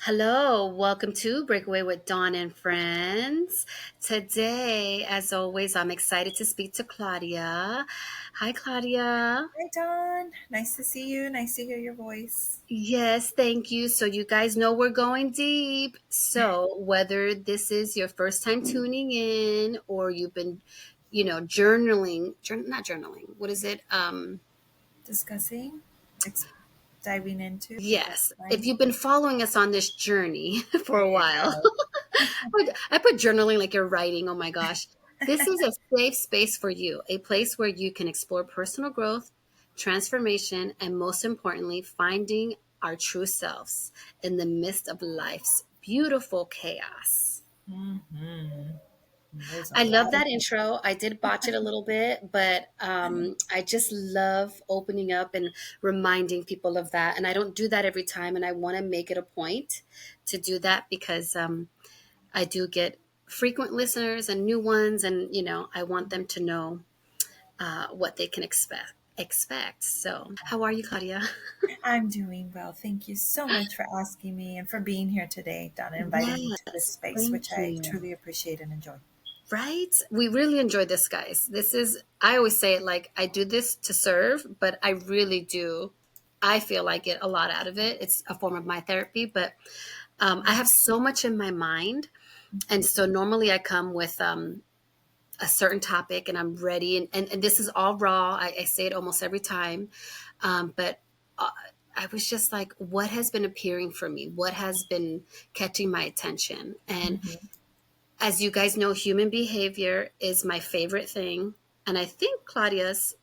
Hello, welcome to Breakaway with Dawn and Friends. Today, as always, I'm excited to speak to Claudia. Hi, Claudia. Hi, Dawn. Nice to see you. Nice to hear your voice. Yes, thank you. So, you guys know we're going deep. So, whether this is your first time tuning in or you've been, not journaling, what is it? Discussing, ex- diving into. That's Yes, if fine. you've been following us on this journey for a while. Yeah. I put journaling like you're writing. Oh my gosh. This is a safe space for you, a place where you can explore personal growth, transformation, and most importantly, finding our true selves in the midst of life's beautiful chaos. hmm There's a I love lot of that intro. I did botch it a little bit, but I just love opening up and reminding people of that. And I don't do that every time. And I want to make it a point to do that because I do get frequent listeners and new ones, and I want them to know what they can expect. So, how are you, Claudia? I'm doing well. Thank you so much for asking me and for being here today, Dawn, and inviting me to this Yes, space, thank which I you. truly appreciate and enjoy. Right? We really enjoy this, guys. This is, I always say it like I do this to serve, but I really do. I feel I get a lot out of it. It's a form of my therapy, but I have so much in my mind. And so normally I come with a certain topic and I'm ready. And this is all raw. I say it almost every time. But uh, I was just like, what has been appearing for me? What has been catching my attention? And Mm-hmm. as you guys know, human behavior is my favorite thing. And I think Claudia's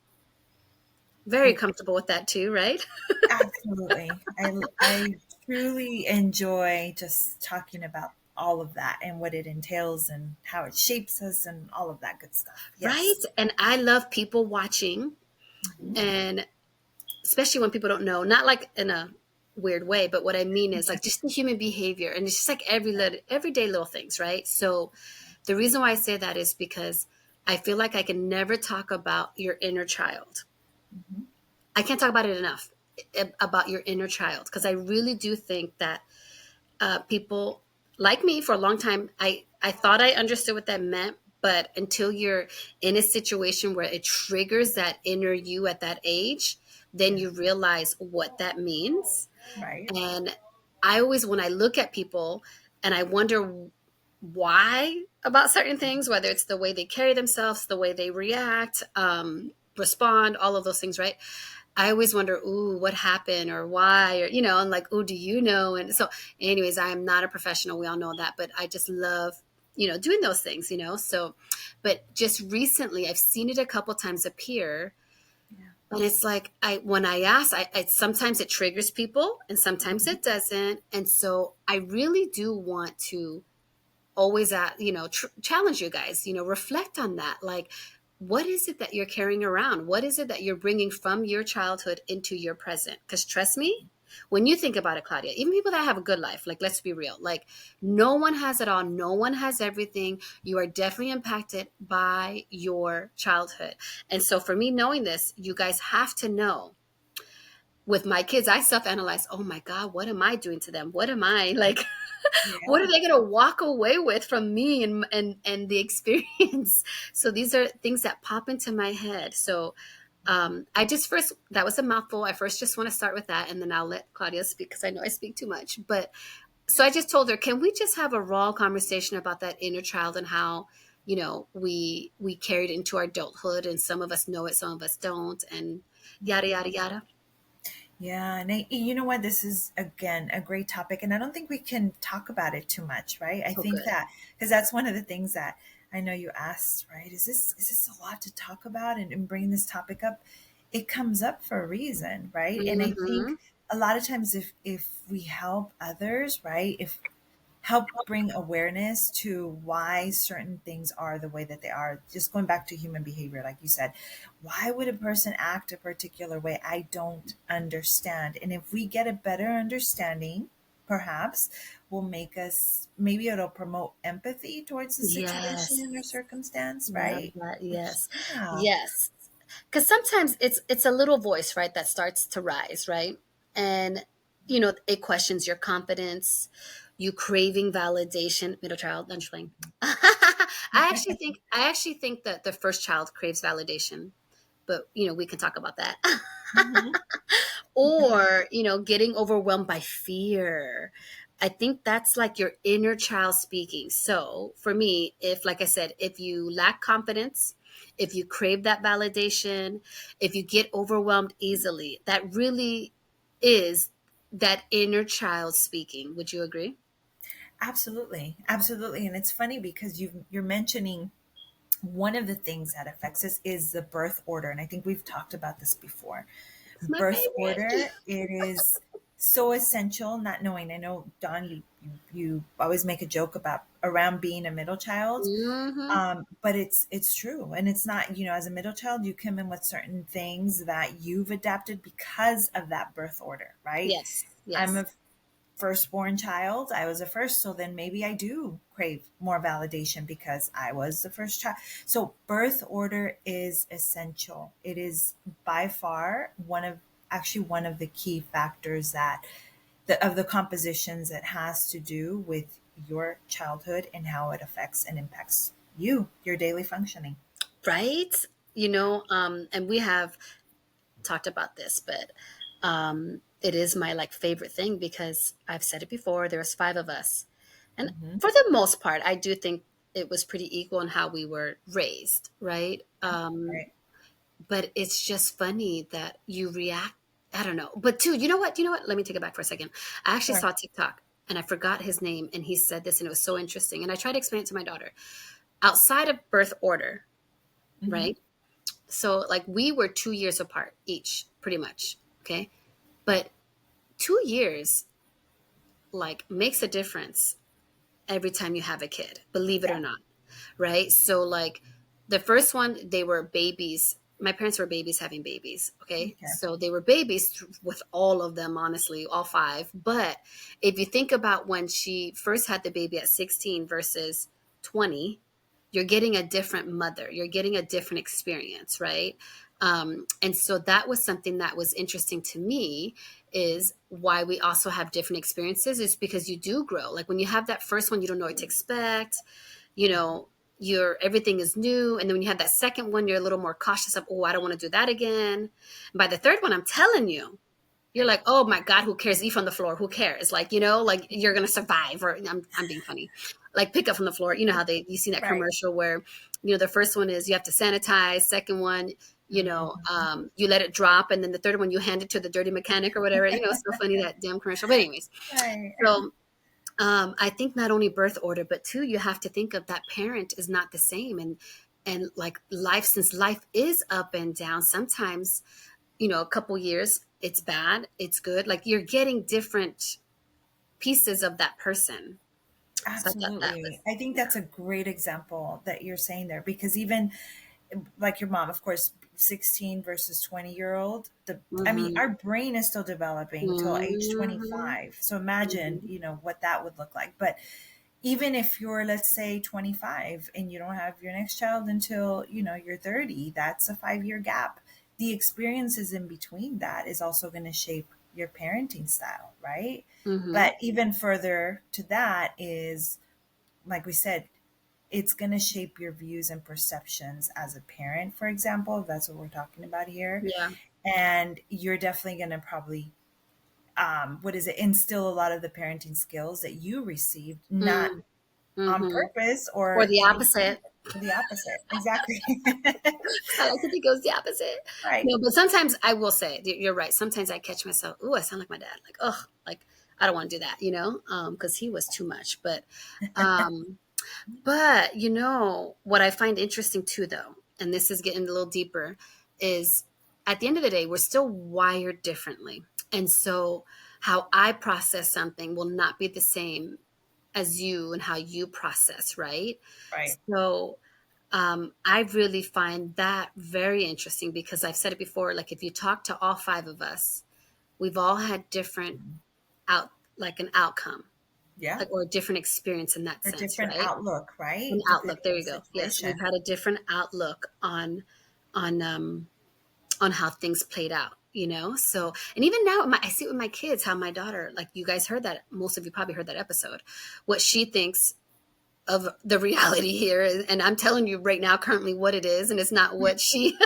very It, comfortable with that too, right? absolutely. I truly enjoy just talking about all of that and what it entails and how it shapes us and all of that good stuff. Right. Yes. And I love people watching, Mhm. and especially when people don't know, not like in a weird way, but what I mean is like just the human behavior. And it's just like everyday little things, right? So the reason why I say that is because I feel like I can never talk about your inner child. Mhm. I can't talk about it enough about your inner child because I really do think that people like me for a long time, I thought I understood what that meant, but until you're in a situation where it triggers that inner you at that age, then Yeah. you realize what that means. Right. And I always, when I look at people and I wonder why about certain things, whether it's the way they carry themselves, the way they react, respond, all of those things, right? I always wonder, ooh, what happened or why, or, and like, ooh, do you know? And so, anyways, I am not a professional. We all know that, but I just love, doing those things. So, but just recently, I've seen it a couple times appear. Yeah. And it's like, when I ask, sometimes it triggers people and sometimes Mhm. it doesn't. And so I really do want to always challenge you guys, reflect on that. Like, what is it that you're carrying around? What is it that you're bringing from your childhood into your present? Because trust me, when you think about it, Claudia, even people that have a good life, like, let's be real, like, no one has it all, no one has everything. You are definitely impacted by your childhood. And so for me, knowing this, you guys have to know, with my kids, I self-analyze, oh my God, what am I doing to them? What am I like? What are Yeah. they going to walk away with from me and the experience? So these are things that pop into my head. So I just first, that was a mouthful. I first just want to start with that, and then I'll let Claudia speak because I know I speak too much. But so I just told her, can we just have a raw conversation about that inner child and how we carried it into our adulthood, and some of us know it, some of us don't, and yada yada yada. Yeah. And you know what? This is, again, a great topic. And I don't think we can talk about it too much, right? I So think good. that because that's one of the things that I know you asked, right? Is this a lot to talk about and bringing this topic up? It comes up for a reason, right? And I think Hmm. a lot of times if we help others, right? If help bring awareness to why certain things are the way that they are. Just going back to human behavior, like you said, why would a person act a particular way? I don't understand. And if we get a better understanding, perhaps will make us, maybe it'll promote empathy towards the situation or Yes. circumstance, Love right? that. Which, Yes. yeah. Yes. Because sometimes it's a little voice, right, that starts to rise, right? And it questions your confidence, you craving validation. Middle child, I'm just playing. I actually think that the first child craves validation, but we can talk about that. Mhm. Or getting overwhelmed by fear. I think that's like your inner child speaking. So for me, if, like I said, if you lack confidence, if you crave that validation, if you get overwhelmed easily, that really is that inner child speaking. Would you agree? Absolutely, absolutely. And it's funny because you're mentioning one of the things that affects us is the birth order, and I think we've talked about this before. It's my Birth favorite. order, it is so essential. Not knowing, I know, Don, you always make a joke about around being a middle child, Hmm. but it's true, and it's not, as a middle child, you come in with certain things that you've adapted because of that birth order, right? Yes, I'm yes. a firstborn child. I was a first, so then maybe I do crave more validation because I was the first child. So birth order is essential. It is by far one of the key factors that of the compositions that has to do with your childhood and how it affects and impacts your daily functioning. Right. And we have talked about this, but it is my like favorite thing because I've said it before. There was five of us, and Hmm. for the most part, I do think it was pretty equal in how we were raised, right? Right. But it's just funny that you react. I don't know, but too, you know what? You know what? Let me take it back for a second. I actually Sure. saw TikTok. And I forgot his name, and he said this, and it was so interesting. And I tried to explain it to my daughter. Outside of birth order, Hmm. right? So, like, we were 2 years apart each, pretty much. Okay. But 2 years, like, makes a difference every time you have a kid, believe it or Yeah. not. Right. So, like, the first one, they were babies. My parents were babies having babies. Okay. Okay. So they were babies with all of them, honestly, all five. But if you think about when she first had the baby at 16 versus 20, you're getting a different mother, you're getting a different experience, right? And so that was something that was interesting to me, is why we also have different experiences, is because you do grow. Like when you have that first one, you don't know what to expect, you know, your everything is new. And then when you have that second one, you're a little more cautious of, oh, I don't want to do that again. And by the third one, I'm telling you, you're like, oh my God, who cares? Eat from the floor. Who cares? Like, like you're going to survive. Or I'm being funny. Like pick up from the floor. You know how you see that Right. commercial where, the first one is you have to sanitize. Second one, Mhm. you let it drop. And then the third one, you hand it to the dirty mechanic or whatever. It's so funny, that damn commercial. But anyways, Right. so I think not only birth order, but two, you have to think of that parent is not the same. And like life, since life is up and down, sometimes a couple years, it's bad, it's good. Like you're getting different pieces of that person. So I thought that Absolutely. was, I think that's a great example that you're saying there because even like your mom, of course, 16 versus 20-year-old, I mean, mm-hmm, our brain is still developing till age mm-hmm, 25. So imagine, mm-hmm, what that would look like. But even if you're, let's say, 25 and you don't have your next child until, you're 30, that's a 5-year gap. The experiences in between that is also going to shape your parenting style, right? mm-hmm. But even further to that is, like we said, it's going to shape your views and perceptions as a parent, for example, if that's what we're talking about here. Yeah. And you're definitely going to probably, what is it, instill a lot of the parenting skills that you received, not on Mm-hmm. purpose Or or the maybe opposite. the opposite. Exactly. I like to think it goes the opposite. Right. No, but sometimes I will say, you're right. Sometimes I catch myself, oh, I sound like my dad. Like, oh, like I don't want to do that, because he was too much. Um, but what I find interesting too, though, and this is getting a little deeper, is at the end of the day, we're still wired differently. And so how I process something will not be the same as you and how you process, right? Right. So I really find that very interesting because I've said it before. Like, if you talk to all five of us, we've all had different out, like an outcome, Yeah. like, or a different experience in that Or sense, different right? outlook, An right? outlook. Depending There on the you go. Yes, we've situation. had a different outlook on on how things played out. So, and even now I see it with my kids, how my daughter, like you guys heard that, most of you probably heard that episode, what she thinks of the reality here. And I'm telling you right now, currently what it is, and it's not what she,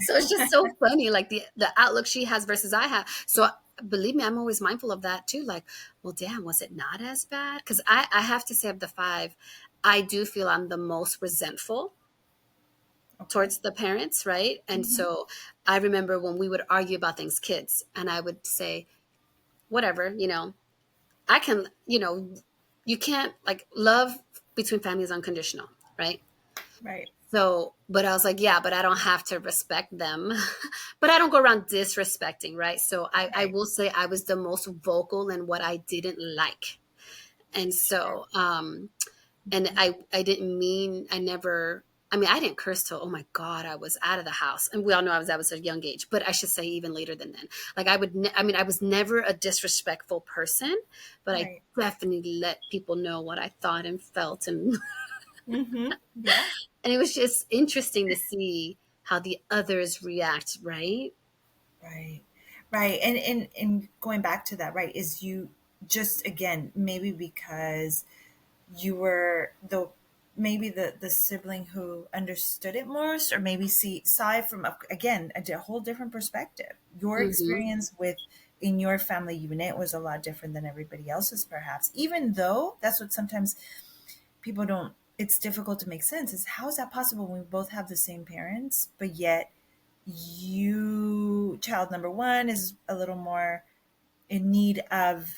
so it's just so funny, like the outlook she has versus I have. So believe me, I'm always mindful of that too. Like, well, damn, was it not as bad? Because I have to say, of the five, I do feel I'm the most resentful Okay. towards the parents, right? And Hmm. so I remember when we would argue about things, kids, and I would say, whatever, I can, you can't, like, love between families unconditional, right? Right. So, but I was like, yeah, but I don't have to respect them. But I don't go around disrespecting, right? So I Right. will say I was the most vocal in what I didn't like. And Sure. so, and I didn't mean, I mean, I didn't curse till, oh my God, I was out of the house. And we all know I was a young age, but I should say even later than then. Like I mean, I was never a disrespectful person, but I Right. definitely let people know what I thought and felt. And, Hmm. Yeah. and it was just interesting to see how the others react, right? Right. Right. And going back to that, right, is you just again, maybe because you were the maybe the sibling who understood it most, or maybe saw it from again a whole different perspective. Your Mm-hmm. experience with in your family unit was a lot different than everybody else's, perhaps, even though that's what sometimes people don't, it's difficult to make sense, is how is that possible when we both have the same parents, but yet you, child number one, is a little more in need of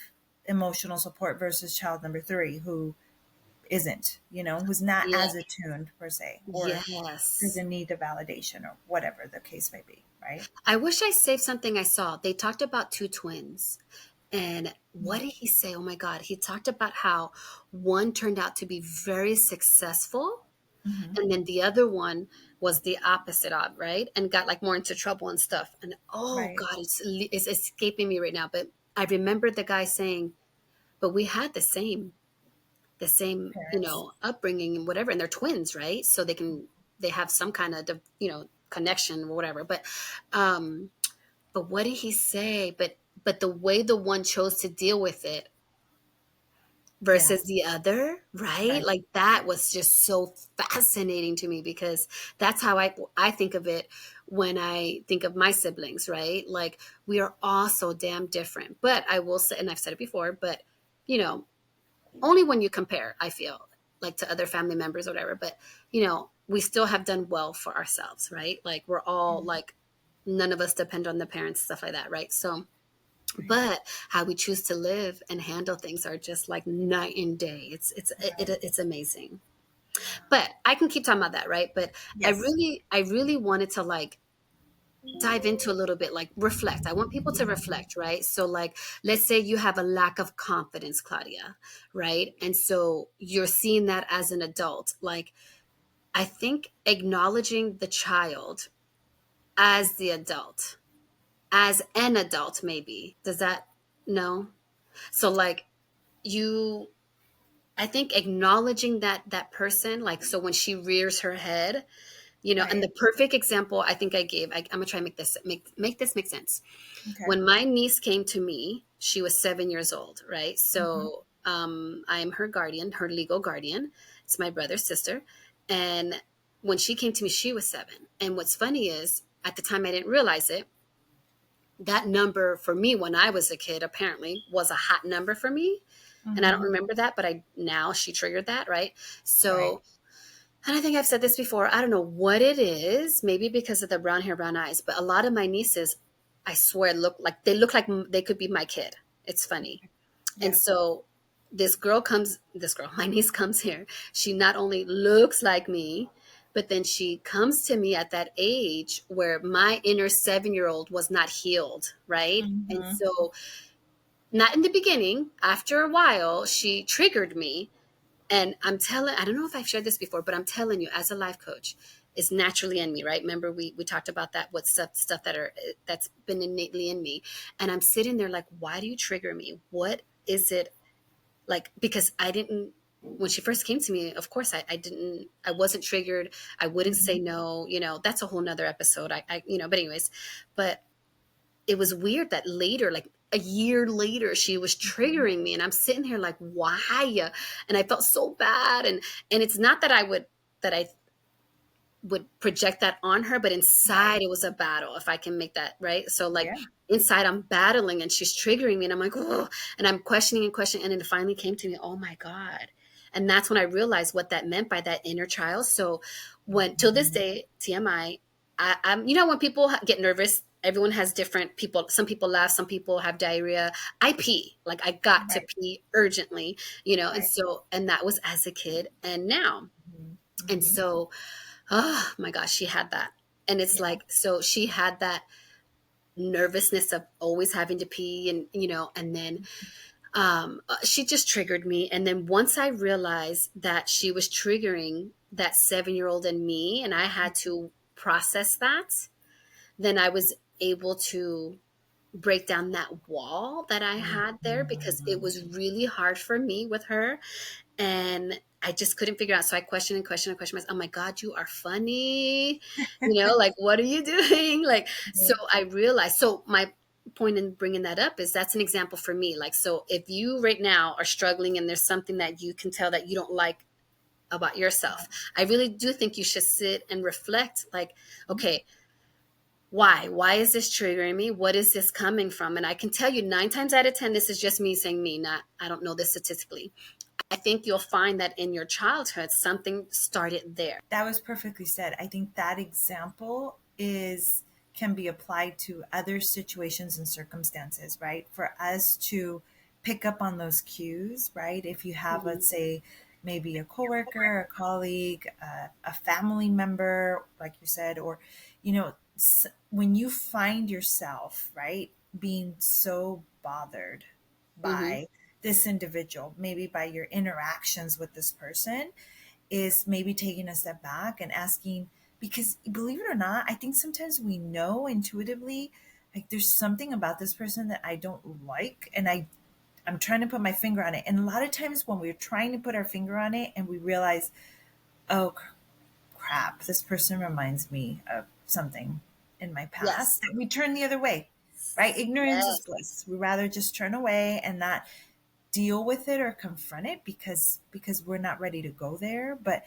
emotional support versus child number three who isn't, who's not Yeah. as attuned per se, or Yes. doesn't need the validation or whatever the case may be, right? I wish I saved something I saw. They talked about two twins. And what Mm-hmm. did he say? Oh my God. He talked about how one turned out to be very successful, Mm-hmm. and then the other one was the opposite of, right? And got like more into trouble and stuff. And oh Right. God, it's escaping me right now. But I remember the guy saying, but we had the same, Parents. upbringing and whatever. And they're twins, right? So they have some kind of, connection or whatever. But what did he say? But the way the one chose to deal with it Yeah. versus the other, right? Right. Like that was just so fascinating to me, because that's how I think of it when I think of my siblings, right? Like we are all so damn different. But I will say, and I've said it before, but you know, only when you compare, I feel like, to other family members or whatever, but we still have done well for ourselves, right? Like we're all Mhm. like, none of us depend on the parents, stuff like that, right? So Right. but how we choose to live and handle things are just like night and day. Right. It's amazing. Yeah. But I can keep talking about that, right? But i Yes. really i really wanted to, like, dive into a little bit, like, reflect. I want people to reflect, right? So, like, let's say you have a lack of confidence, Claudia, right? And so you're seeing that as an adult. Like, I think acknowledging the child as the adult, as an adult, maybe, does that, no? So, like, you I think acknowledging that person, like, so when she rears her head, and Right. the perfect example I think I gave, I'm gonna try to make this make sense. Okay. When my niece came to me, she was 7 years old, right? Hmm. So I am her guardian, her legal guardian. It's my brother's sister. And when she came to me, she was 7. And what's funny is, at the time I didn't realize it, that number for me when I was a kid apparently was a hot number for me. And I don't Hmm. remember that, but now she triggered that, right? Right. So, and I think I've said this before. I don't know what it is, maybe because of the brown hair, brown eyes, but a lot of my nieces, I swear, look like they could be my kid. It's funny. And Yeah. so my niece comes here. She not only looks like me, but then she comes to me at that age where my inner 7-year old was not healed, right? And Hmm. so, not in the beginning, after a while, she triggered me. And I don't know if I've shared this before, but I'm telling you, as a life coach, it's naturally in me, right? Remember, we talked about that, what stuff that's been innately in me. And I'm sitting there like, why do you trigger me? What is it, like? Because I didn't, when she first came to me, of course, I wasn't triggered. I wouldn't say Hmm. no, that's a whole nother episode. But anyways, but it was weird that later, like a year later, she was Mhm. triggering me, and I'm sitting here like, why? And I felt so bad. And it's not that I would project that on her, but Right. inside it was a battle, if I can make that right. So like Yeah. inside I'm battling and she's triggering me and I'm like, oh, and I'm questioning and questioning. And then it finally came to me, oh my God. And that's when I realized what that meant by that inner child. So when till this Mhm. day, TMI, I'm, when people get nervous, everyone has different people. Some people laugh, some people have diarrhea. I pee, like I got to Right. pee urgently, and Right. so, and that was as a kid and now. Mhm. And Mhm. so, oh my gosh, she had that. And it's Yeah. like, so she had that nervousness of always having to pee and then she just triggered me. And then once I realized that she was triggering that 7-year old in me and I had to process that, then I was able to break down that wall that I had there because it Mhm. was really hard for me with her. And I just couldn't figure out. So I questioned and questioned and questioned myself. Oh my God, you are funny. Like, what are you doing? Like, so Yeah. I realized. So my point in bringing that up is that's an example for me. Like, so if you right now are struggling and there's something that you can tell that you don't like about yourself, I really do think you should sit and reflect. Like, okay, why is this triggering me? What is this coming from? And I can tell you 9 times out of 10, this is just me saying me, not, I don't know this statistically. I think you'll find that in your childhood, something started there. That was perfectly said. I think that example is can be applied to other situations and circumstances, right? For us to pick up on those cues, right? If you have, Mhm. let's say, maybe a coworker, a colleague, a family member, like you said, or, when you find yourself, right, being so bothered Mhm. by this individual, maybe by your interactions with this person, is maybe taking a step back and asking, because believe it or not, I think sometimes we know intuitively, like there's something about this person that I don't like, and I'm trying to put my finger on it. And a lot of times when we're trying to put our finger on it and we realize, oh crap, this person reminds me of something in my past, Yes. that we turn the other way, right? Ignorance is Yes. bliss. We rather just turn away and not deal with it or confront it because we're not ready to go there. But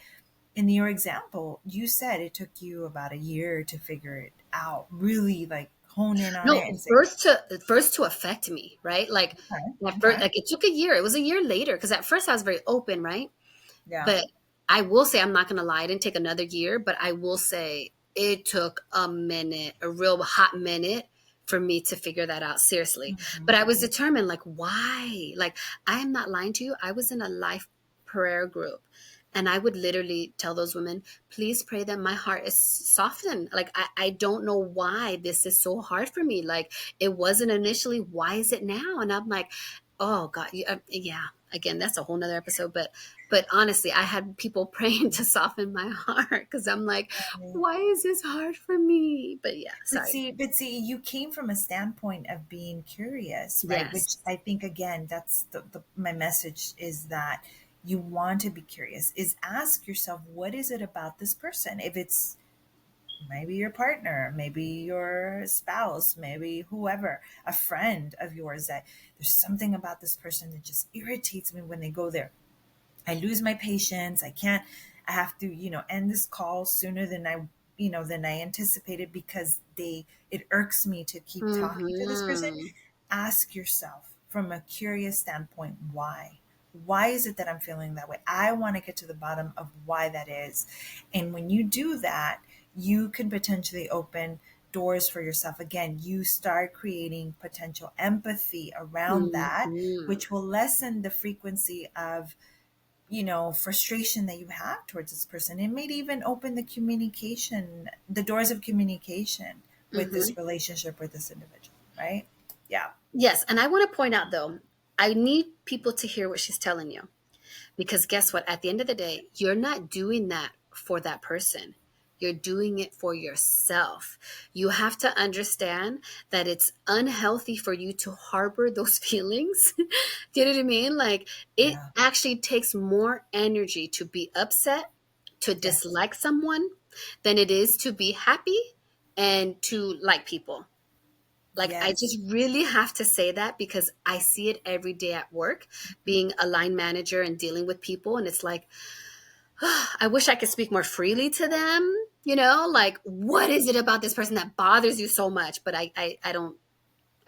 in your example, you said it took you about a year to figure it out, really like hone in on it No, and say, first to affect me, right? Like okay, at first, okay, like it took a year. It was a year later because at first I was very open, right? yeah, But I will say, I'm not going to lie, it didn't take another year, but I will say it took a minute, a real hot minute for me to figure that out seriously. But I was hmm, determined, like, why? Like, I am not lying to you. I was in a life prayer group. And I would literally tell those women, please pray that my heart is softened. Like, I don't know why this is so hard for me. Like, it wasn't initially. Why is it now? And I'm like, oh God, yeah. Again, that's a whole nother episode. But honestly, I had people praying to soften my heart because I'm like, right. why is this hard for me? But yeah, But sorry. see, you came from a standpoint of being curious, right? Which Yes. I think again, that's my message is that you want to be curious. Is ask yourself, what is it about this person? If it's maybe your partner, maybe your spouse, maybe whoever, a friend of yours, that there's something about this person that just irritates me when they go there. I lose my patience. I can't, I have to, end this call sooner than than I anticipated because it irks me to keep talking to this person. Mm-hmm. Ask yourself from a curious standpoint, why? Why is it that I'm feeling that way? I want to get to the bottom of why that is. And when you do that, you can potentially open doors for yourself. Again, you start creating potential empathy around that, Mm-hmm. which will lessen the frequency of frustration that you have towards this person. It may even open the doors of communication with Mm-hmm. this relationship with this individual, right? Yeah. Yes. And I want to point out though, I need people to hear what she's telling you. Because guess what? At the end of the day, you're not doing that for that person. You're doing it for yourself. You have to understand that it's unhealthy for you to harbor those feelings. Do you know what I mean? Like, it Yeah. actually takes more energy to be upset, to Yes. dislike someone, than it is to be happy and to like people. Like, I Yes. just really have to say that because I see it every day at work, being a line manager and dealing with people. And it's like, I wish I could speak more freely to them, like, what is it about this person that bothers you so much? But I don't,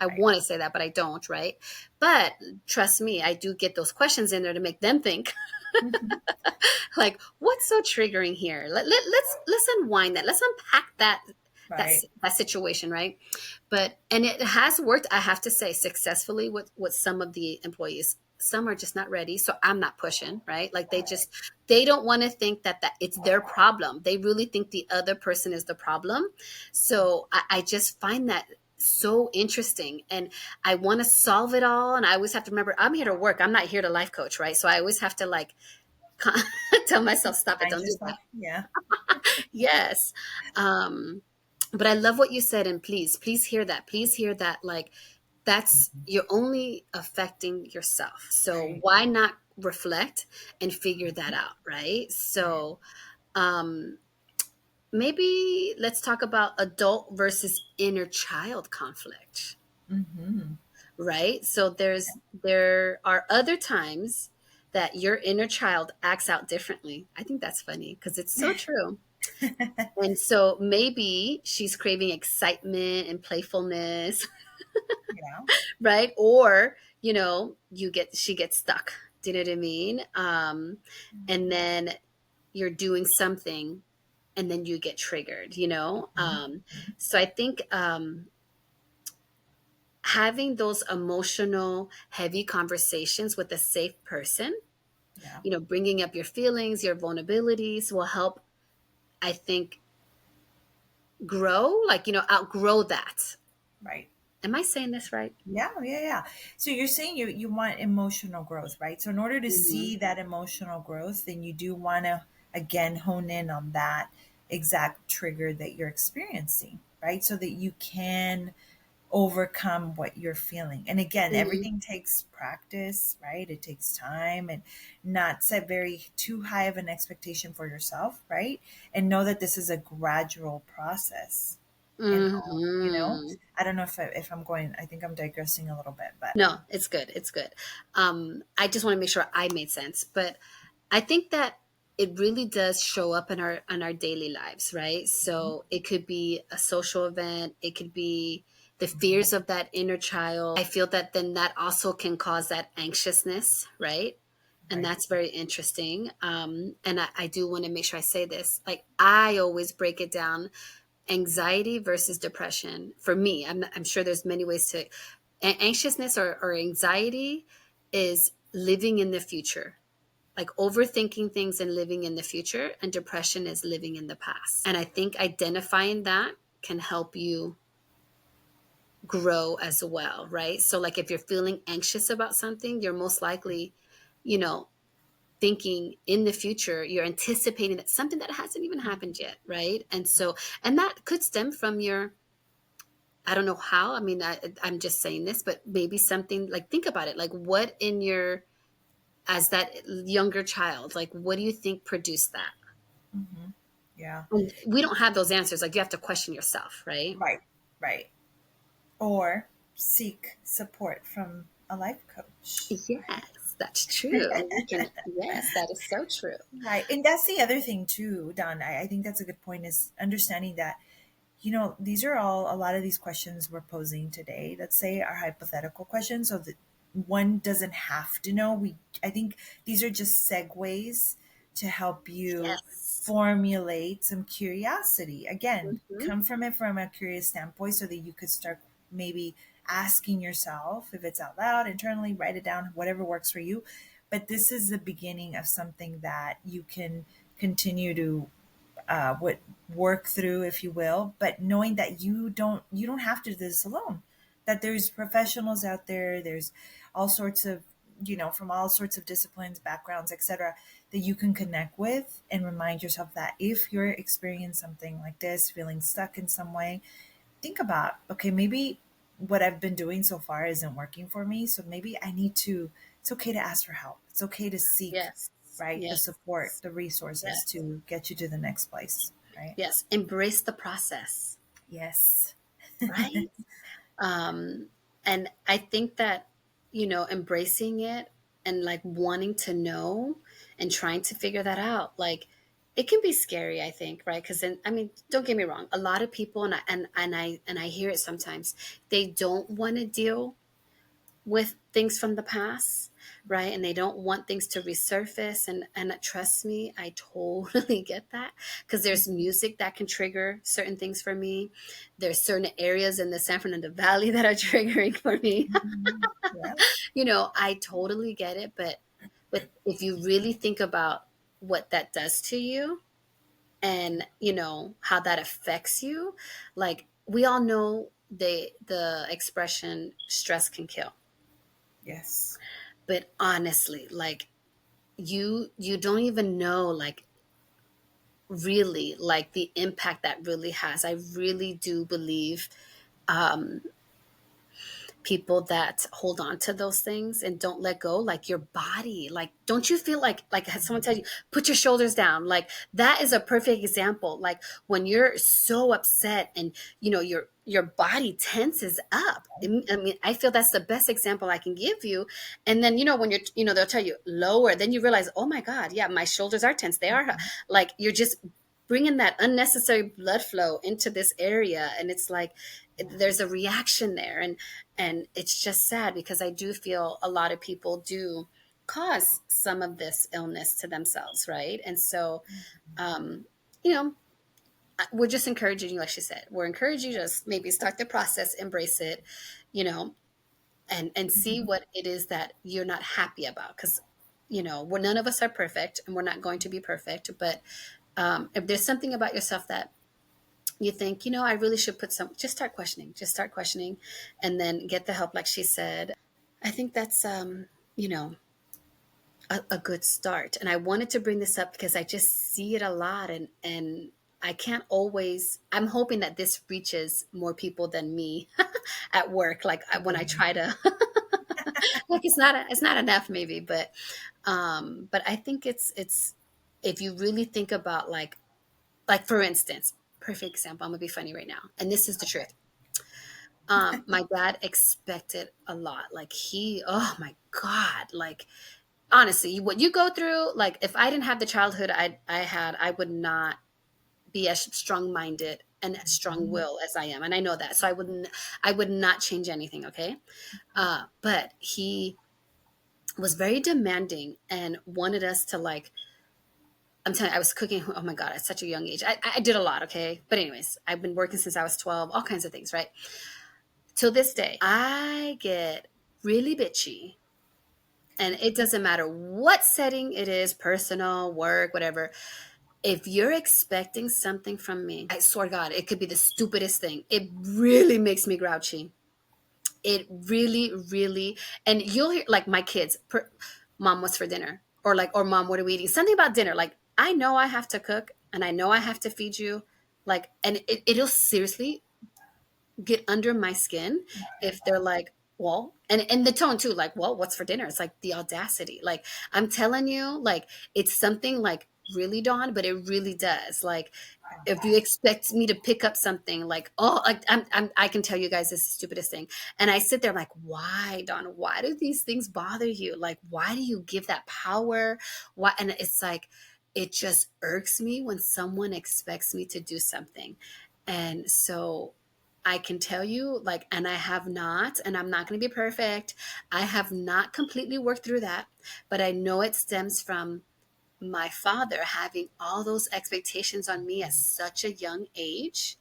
I Right. want to say that, but I don't, right? But trust me, I do get those questions in there to make them think. Mhm. Like, what's so triggering here? Let's unwind that. Let's unpack Right. that situation, right? But and it has worked, I have to say, successfully with some of the employees. Some are just not ready, so I'm not pushing, right? Like, they don't want to think that it's their problem. They really think the other person is the problem. So I just find that so interesting, and I want to solve it all. And I always have to remember, I'm here to work. I'm not here to life coach, right? So I always have to, like, tell myself, stop it, Find don't do that. yourself. Yeah. Yes. um but I love what you said, and please hear that, please hear that, like, that's, you're only affecting yourself, so Right. why not reflect and figure that Mhm. out, right? Right. So um maybe let's talk about adult versus inner child conflict, Hmm. right? So there are other times that your inner child acts out differently. I think that's funny because it's so true. And so maybe she's craving excitement and playfulness, Yeah. right? Or, she gets stuck. Do you know what I mean? And Mhm. then you're doing something and then you get triggered, you know? Mhm. So I think having those emotional, heavy conversations with a safe person, Yeah. bringing up your feelings, your vulnerabilities will help, I think, grow, like, outgrow that. Right. Am I saying this right? Yeah, yeah, yeah. So you're saying you want emotional growth, right? So in order to Mhm. see that emotional growth, then you do want to again hone in on that exact trigger that you're experiencing, right? So that you can overcome what you're feeling. And again, Mhm. everything takes practice, right? It takes time, and not set very too high of an expectation for yourself, right? And know that this is a gradual process. And Mhm. I don't know if I'm going. I think I'm digressing a little bit, but No, it's good. It's good. I just want to make sure I made sense, but I think that it really does show up in our daily lives, right? So it could be a social event, it could be the fears of that inner child. I feel that then that also can cause that anxiousness, right? And right. that's very interesting. And I do want to make sure I say this. Like, I always break it down, anxiety versus depression. For me, I'm sure there's many ways to, anxiousness or anxiety is living in the future, like overthinking things and living in the future, and depression is living in the past. And I think identifying that can help you grow as well, right? So, like, if you're feeling anxious about something, you're most likely, you know thinking in the future, you're anticipating that something that hasn't even happened yet, right? And so, and that could stem from your, I don't know how, I mean, I'm just saying this, but maybe something, like, think about it, like, what in your, as that younger child, like, what do you think produced that? Hmm. Yeah. And we don't have those answers. Like, you have to question yourself, right? Right. Right. Or seek support from a life coach. Right. Yes, that's true. We can, yes, that is so true. Right. And that's the other thing too, Don. I think that's a good point, is understanding that, these are all, a lot of these questions we're posing today, let's say, are hypothetical questions. So that one doesn't have to know. I think these are just segues to help you Yes. formulate some curiosity. Again, Hmm. come from it from a curious standpoint so that you could start maybe asking yourself, if it's out loud, internally, write it down, whatever works for you. But this is the beginning of something that you can continue to would work through, if you will, but knowing that you don't have to do this alone, that there's professionals out there, there's all sorts of, from all sorts of disciplines, backgrounds, etc., that you can connect with, and remind yourself that if you're experiencing something like this, feeling stuck in some way, think about, okay, maybe what I've been doing so far isn't working for me, so maybe I need to, it's okay to ask for help, it's okay to seek, Yes. right, the Yes. support, the resources Yes. to get you to the next place, right? Yes. Embrace the process, Yes. right? Um, and I think that, embracing it and like wanting to know and trying to figure that out, like it can be scary, I think, right? Because then, I mean, don't get me wrong, a lot of people, and I hear it sometimes, they don't want to deal with things from the past, right? And they don't want things to resurface. And trust me, I totally get that, because there's music that can trigger certain things for me. There's certain areas in the San Fernando Valley that are triggering for me. Mhm. Yeah. I totally get it, but if you really think about what that does to you, and how that affects you, like we all know the expression stress can kill. Yes. But honestly, like you don't even know, like really, like the impact that really has. I really do believe um people that hold on to those things and don't let go, like your body, like don't you feel like has someone tell you put your shoulders down, like that is a perfect example. Like when you're so upset and your body tenses up. I mean, I feel that's the best example I can give you. And then when you're, they'll tell you lower, then you realize, oh my god, yeah, my shoulders are tense, they are, like you're just bringing that unnecessary blood flow into this area, and it's like there's a reaction there. And it's just sad, because I do feel a lot of people do cause some of this illness to themselves, right? And so um you know we're just encouraging you, like she said, we're encouraging you to just maybe start the process, embrace it, you know and see Mhm. what it is that you're not happy about, because we're, none of us are perfect, and we're not going to be perfect. But if there's something about yourself that you think, I really should put some, just start questioning, and then get the help, like she said. I think that's, you know, a good start. And I wanted to bring this up because I just see it a lot, and I can't always, I'm hoping that this reaches more people than me at work. Like when I try to, like, it's not enough maybe, but I think it's, if you really think about, like for instance, perfect example, I'm gonna be funny right now, and this is the truth. My dad expected a lot. Like oh my god, like honestly, what you go through, like if I didn't have the childhood I had, I would not be as strong minded and strong Mhm. will as I am, and I know that. So I would not change anything. Okay, but he was very demanding and wanted us to, like, I'm telling you, I was cooking. Oh my god, at such a young age, I did a lot. Okay, but anyways, I've been working since I was 12. All kinds of things, right? Till this day, I get really bitchy. And it doesn't matter what setting it is, personal, work, whatever. If you're expecting something from me, I swear to God, it could be the stupidest thing. It really makes me grouchy. It really, really, and you'll hear like my kids, Mom, what's for dinner? Or like, or Mom, what are we eating? Something about dinner. Like, I know I have to cook and I know I have to feed you. Like, and it'll seriously get under my skin if they're like, well, and the tone too, like, well, what's for dinner? It's like the audacity. Like, I'm telling you, like, it's something like really, Dawn, but it really does. Like, if you expect me to pick up something, like, oh, like I can tell you guys this is the stupidest thing, and I sit there like, why, Dawn? Why do these things bother you? Like, why do you give that power? Why? And it's like, it just irks me when someone expects me to do something, and so I can tell you, like, and I have not, and I'm not going to be perfect. I have not completely worked through that, but I know it stems from my father having all those expectations on me at such a young age.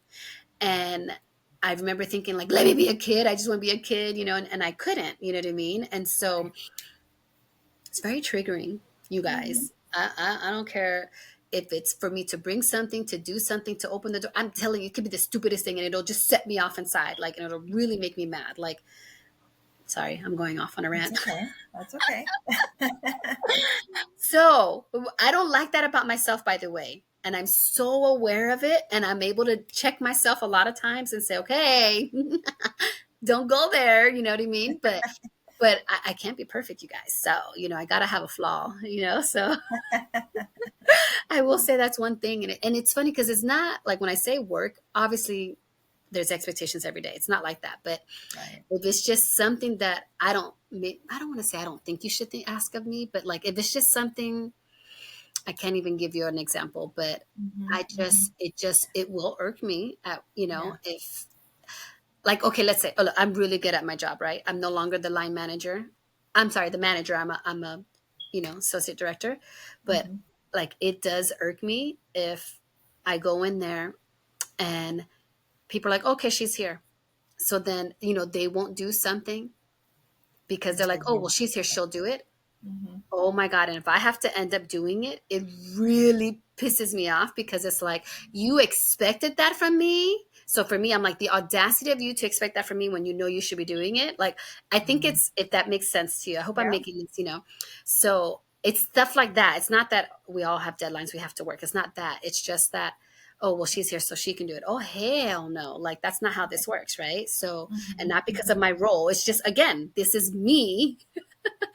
And I remember thinking, like, let me be a kid. I just want to be a kid, and I couldn't, you know what I mean? And so it's very triggering, you Mhm. guys. I don't care if it's for me to bring something, to do something, to open the door. I'm telling you, it could be the stupidest thing, and it'll just set me off inside. Like, and it'll really make me mad. Like, sorry, I'm going off on a That's rant. okay. That's okay. So I don't like that about myself, by the way. And I'm so aware of it. And I'm able to check myself a lot of times and say, okay, don't go there. You know what I mean? But I can't be perfect, you guys. So, I got to have a flaw, so I will say that's one thing. And it's funny because it's not like when I say work, obviously there's expectations every day. It's not like that. But Right. if it's just something that I don't want to say I don't think you should ask of me, but like if it's just something, I can't even give you an example, but Mm-hmm. Mm-hmm. it will irk me at, Yeah. if, like, okay, let's say, oh, look, I'm really good at my job, right? I'm no longer the line manager. I'm sorry, the manager. I'm a, associate director, but Mm-hmm. like it does irk me if I go in there and people are like, okay, she's here. So then, they won't do something because they're Until like, oh, well, you she's here. She'll expect do it. it. Mm-hmm. Oh my God. And if I have to end up doing it, it really pisses me off because it's like, you expected that from me. So for me, I'm like, the audacity of you to expect that from me when you know you should be doing it. Like, I think Mm-hmm. it's, if that makes sense to you, I hope I'm Yeah. making this. So it's stuff like that. It's not that we all have deadlines we have to work. It's not that. It's just that, oh, well, she's here so she can do it. Oh, hell no. Like, that's not how Right. this works. Right. So, and Mm-hmm. not because of Mm-hmm. my role. It's just, again, this is me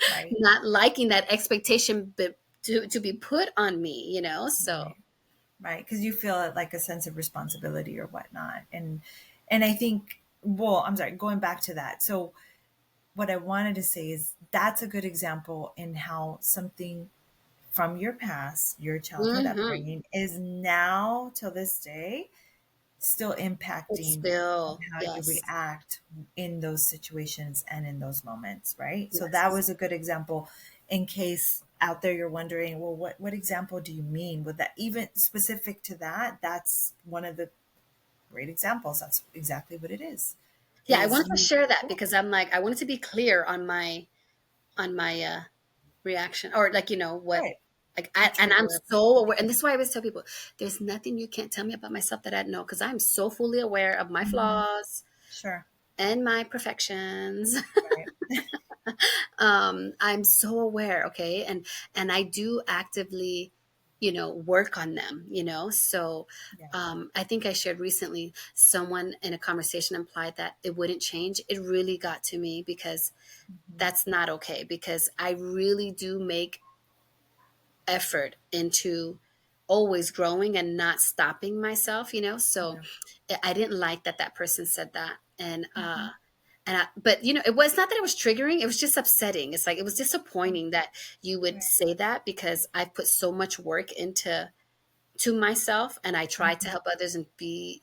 Right. not liking that expectation to be put on me. So Right. Right. Because you feel like a sense of responsibility or whatnot, and I think, well, I'm sorry, going back to that. So what I wanted to say is that's a good example in how something from your past, your childhood mhm. upbringing, is now till this day still It's impacting on still, how you yes, react in those situations and in those moments, right? So that yes. was a good example in case out there you're wondering, well, what example do you mean? With that, even specific to that, that's one of the great examples. That's exactly what it Yeah, I is wanted to you, share that yeah, because I'm like, I wanted to be clear on my reaction, or like, what, right, like, a and I'm trigger. so aware, and this is why I always tell people, there's nothing you can't tell me about myself that I know, because I'm so fully aware of my Mhm. flaws Sure. and my perfections. Right. I'm so aware, okay, and I do actively, work on them. So Yeah. I think I shared recently, someone in a conversation implied that it wouldn't change. It really got to me because Hmm. that's not okay, because I really do make effort into always growing and not stopping myself. So Yeah. I didn't like that person said that. Hmm. But it was not that it was triggering. It was just upsetting. It's like, it was disappointing that you would Right. say that, because I put so much work into to myself, and I try to Hmm. help others and be,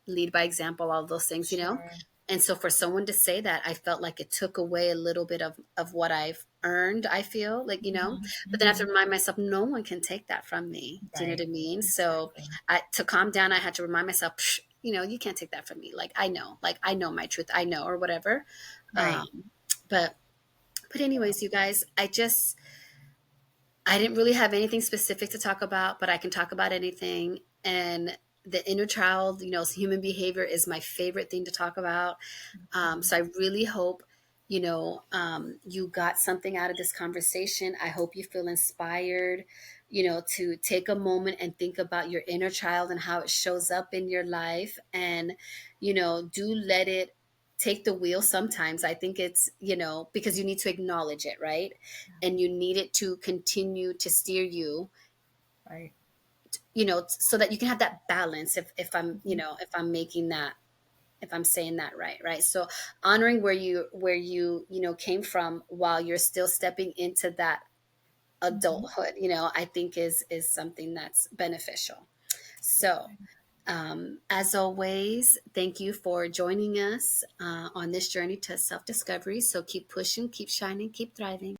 lead by example, all those things. Sure. And so for someone to say that, I felt like it took away a little bit of what I've earned, I feel like. Hmm. But then I have Hmm. to remind myself, no one can take that from me. Do you know what Right. I mean? So Exactly. to calm down, I had to remind myself, "Psh, you can't take that from me. Like I know my truth, I know, or whatever. Right. Um, but Yeah. anyways, you guys, I didn't really have anything specific to talk about, but I can talk about anything. And the inner child, human behavior is my favorite thing to talk about. So I really hope, you got something out of this conversation. I hope you feel inspired, to take a moment and think about your inner child and how it shows up in your life. And, do let it take the wheel sometimes. I think it's, because you need to acknowledge it, right? And you need it to continue to steer you, Right. so that you can have that balance. If I'm, Hmm. if I'm making that, if I'm saying that right. So honoring where you came from while you're still stepping into that Hmm. adulthood, I think is something that's beneficial. So as always, thank you for joining us on this journey to self discovery. So keep pushing, keep shining, keep thriving.